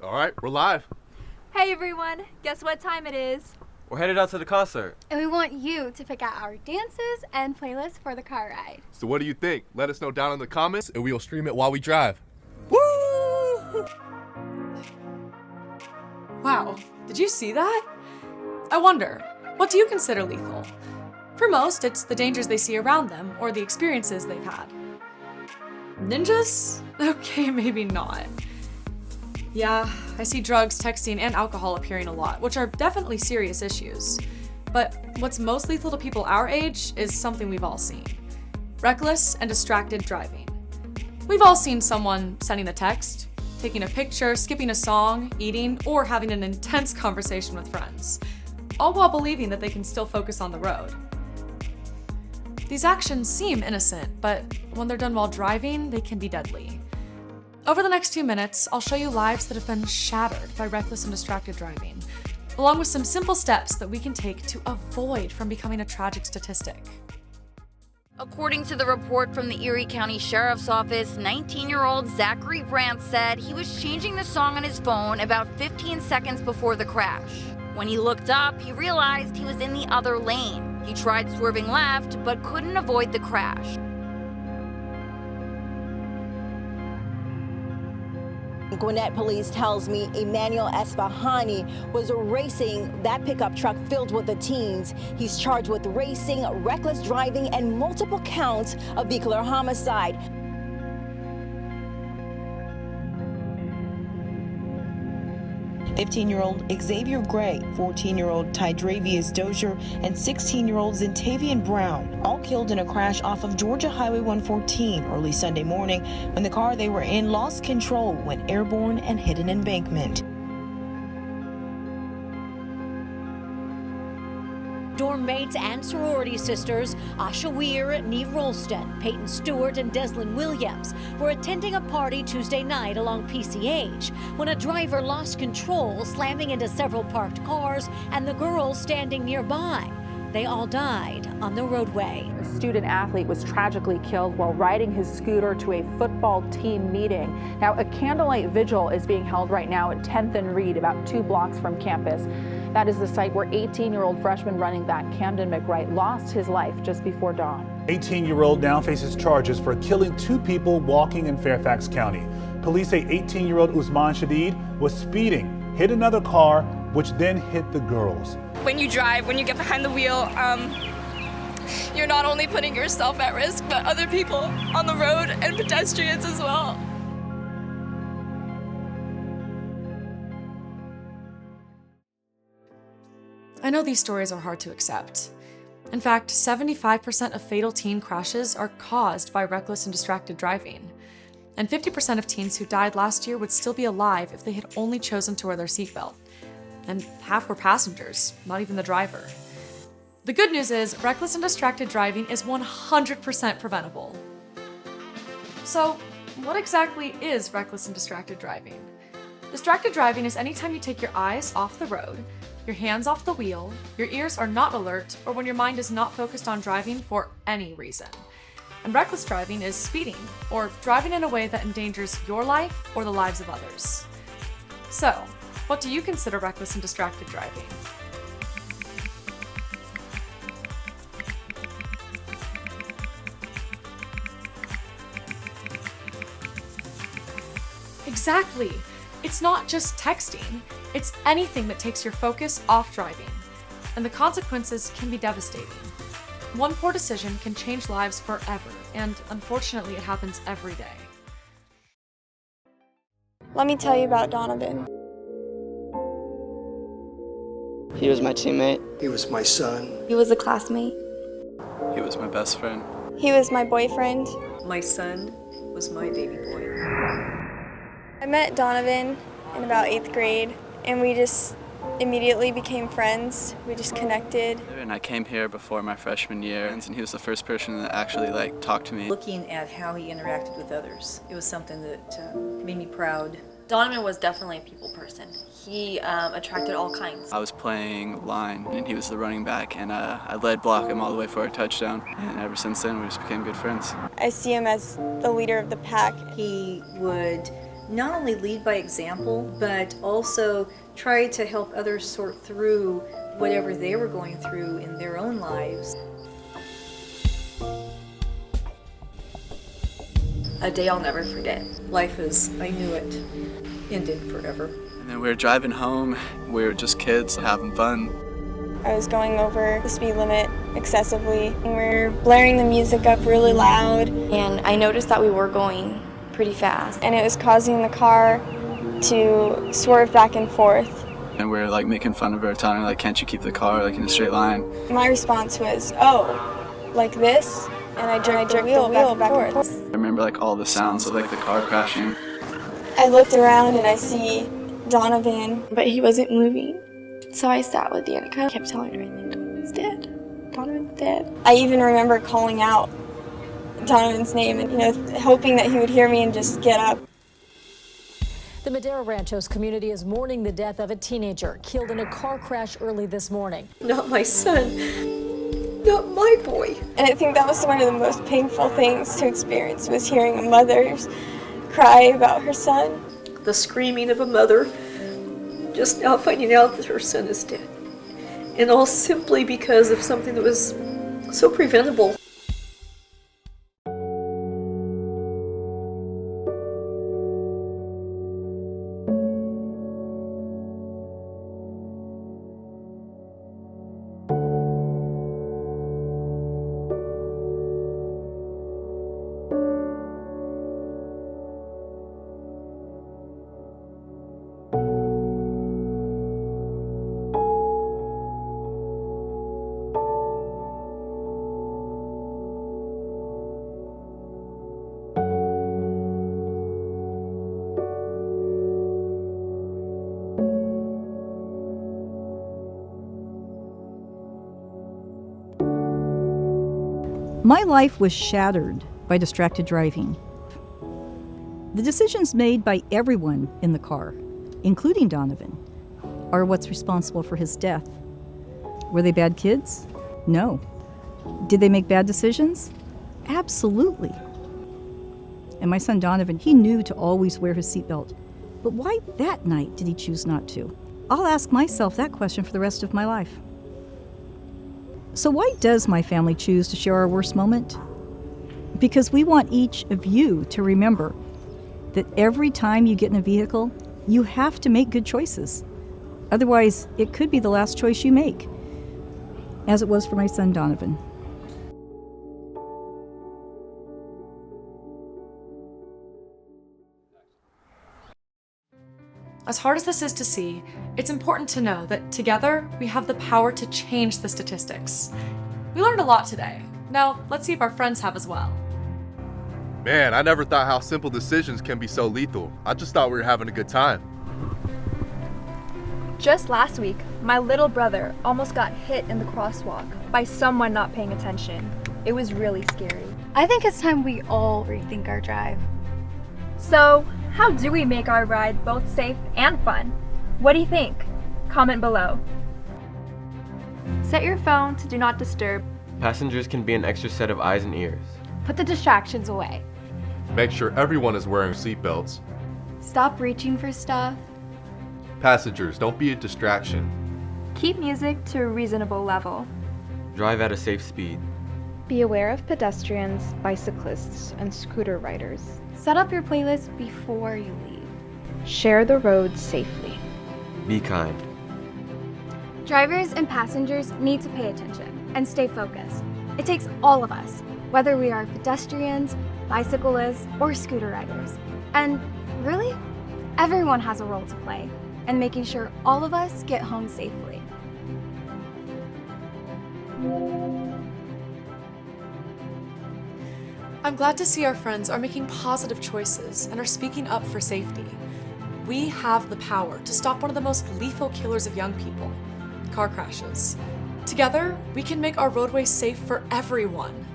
All right, we're live. Hey everyone, guess what time it is? We're headed out to the concert. And we want you to pick out our dances and playlists for the car ride. So what do you think? Let us know down in the comments and we will stream it while we drive. Woo! Wow, did you see that? I wonder, what do you consider lethal? For most, it's the dangers they see around them or the experiences they've had. Ninjas? Okay, maybe not. Yeah, I see drugs, texting, and alcohol appearing a lot, which are definitely serious issues. But what's most lethal to people our age is something we've all seen. Reckless and distracted driving. We've all seen someone sending a text, taking a picture, skipping a song, eating, or having an intense conversation with friends, all while believing that they can still focus on the road. These actions seem innocent, but when they're done while driving, they can be deadly. Over the next few minutes, I'll show you lives that have been shattered by reckless and distracted driving, along with some simple steps that we can take to avoid from becoming a tragic statistic. According to the report from the Erie County Sheriff's Office, 19-year-old Zachary Brandt said he was changing the song on his phone about 15 seconds before the crash. When he looked up, he realized he was in the other lane. He tried swerving left, but couldn't avoid the crash. Gwinnett police tells me Emmanuel Esfahani was racing that pickup truck filled with the teens. He's charged with racing, reckless driving, and multiple counts of vehicular homicide. 15-year-old Xavier Gray, 14-year-old Tydravius Dozier, and 16-year-old Zentavian Brown, all killed in a crash off of Georgia Highway 114 early Sunday morning when the car they were in lost control, went airborne, and hit an embankment. Dorm mates and sorority sisters Asha Weir, Neve Rolston, Peyton Stewart, and Deslyn Williams were attending a party Tuesday night along PCH when a driver lost control, slamming into several parked cars and the girls standing nearby. They all died on the roadway. A student athlete was tragically killed while riding his scooter to a football team meeting. Now, a candlelight vigil is being held right now at 10th and Reed, about 2 blocks from campus. That is the site where 18-year-old freshman running back Camden McWright lost his life just before dawn. 18-year-old now faces charges for killing 2 people walking in Fairfax County. Police say 18-year-old Usman Shadid was speeding, hit another car, which then hit the girls. When you drive, when you get behind the wheel, you're not only putting yourself at risk, but other people on the road and pedestrians as well. I know these stories are hard to accept. In fact, 75% of fatal teen crashes are caused by reckless and distracted driving. And 50% of teens who died last year would still be alive if they had only chosen to wear their seatbelt. And half were passengers, not even the driver. The good news is, reckless and distracted driving is 100% preventable. So, what exactly is reckless and distracted driving? Distracted driving is anytime you take your eyes off the road, your hands off the wheel, your ears are not alert, or when your mind is not focused on driving for any reason. And reckless driving is speeding, or driving in a way that endangers your life or the lives of others. So, what do you consider reckless and distracted driving? Exactly! It's not just texting, it's anything that takes your focus off driving. And the consequences can be devastating. One poor decision can change lives forever, and unfortunately it happens every day. Let me tell you about Donovan. He was my teammate. He was my son. He was a classmate. He was my best friend. He was my boyfriend. My son was my baby boy. I met Donovan in about 8th grade, and we just immediately became friends. We just connected. And I came here before my freshman year, and he was the first person that actually talked to me. Looking at how he interacted with others, it was something that made me proud. Donovan was definitely a people person. He attracted all kinds. I was playing line, and he was the running back, and I led block him all the way for a touchdown. And ever since then, we just became good friends. I see him as the leader of the pack. He would not only lead by example, but also try to help others sort through whatever they were going through in their own lives. A day I'll never forget. Life as I knew it ended forever. And then we were driving home. We were just kids having fun. I was going over the speed limit excessively, and we were blaring the music up really loud. And I noticed that we were going pretty fast. And it was causing the car to swerve back and forth. And we were like making fun of her, telling her like, can't you keep the car like in a straight line? My response was, oh, like this? And I jerked the wheel back and forth. I remember like all the sounds of like the car crashing. I looked around and I see Donovan. But he wasn't moving. So I sat with Danica. I kept telling her, Donovan's dead. Donovan's dead. I even remember calling out Donovan's name and, hoping that he would hear me and just get up. The Madera Ranchos community is mourning the death of a teenager killed in a car crash early this morning. Not my son. Not my boy. And I think that was one of the most painful things to experience, was hearing a mother cry about her son. The screaming of a mother just now finding out that her son is dead. And all simply because of something that was so preventable. My life was shattered by distracted driving. The decisions made by everyone in the car, including Donovan, are what's responsible for his death. Were they bad kids? No. Did they make bad decisions? Absolutely. And my son Donovan, he knew to always wear his seatbelt. But why that night did he choose not to? I'll ask myself that question for the rest of my life. So why does my family choose to share our worst moment? Because we want each of you to remember that every time you get in a vehicle, you have to make good choices. Otherwise, it could be the last choice you make, as it was for my son Donovan. As hard as this is to see, it's important to know that together we have the power to change the statistics. We learned a lot today. Now, let's see if our friends have as well. Man, I never thought how simple decisions can be so lethal. I just thought we were having a good time. Just last week, my little brother almost got hit in the crosswalk by someone not paying attention. It was really scary. I think it's time we all rethink our drive. So, how do we make our ride both safe and fun? What do you think? Comment below. Set your phone to do not disturb. Passengers can be an extra set of eyes and ears. Put the distractions away. Make sure everyone is wearing seatbelts. Stop reaching for stuff. Passengers, don't be a distraction. Keep music to a reasonable level. Drive at a safe speed. Be aware of pedestrians, bicyclists, and scooter riders. Set up your playlist before you leave. Share the road safely. Be kind. Drivers and passengers need to pay attention and stay focused. It takes all of us, whether we are pedestrians, bicyclists, or scooter riders. And really, everyone has a role to play in making sure all of us get home safely. I'm glad to see our friends are making positive choices and are speaking up for safety. We have the power to stop one of the most lethal killers of young people, car crashes. Together, we can make our roadways safe for everyone.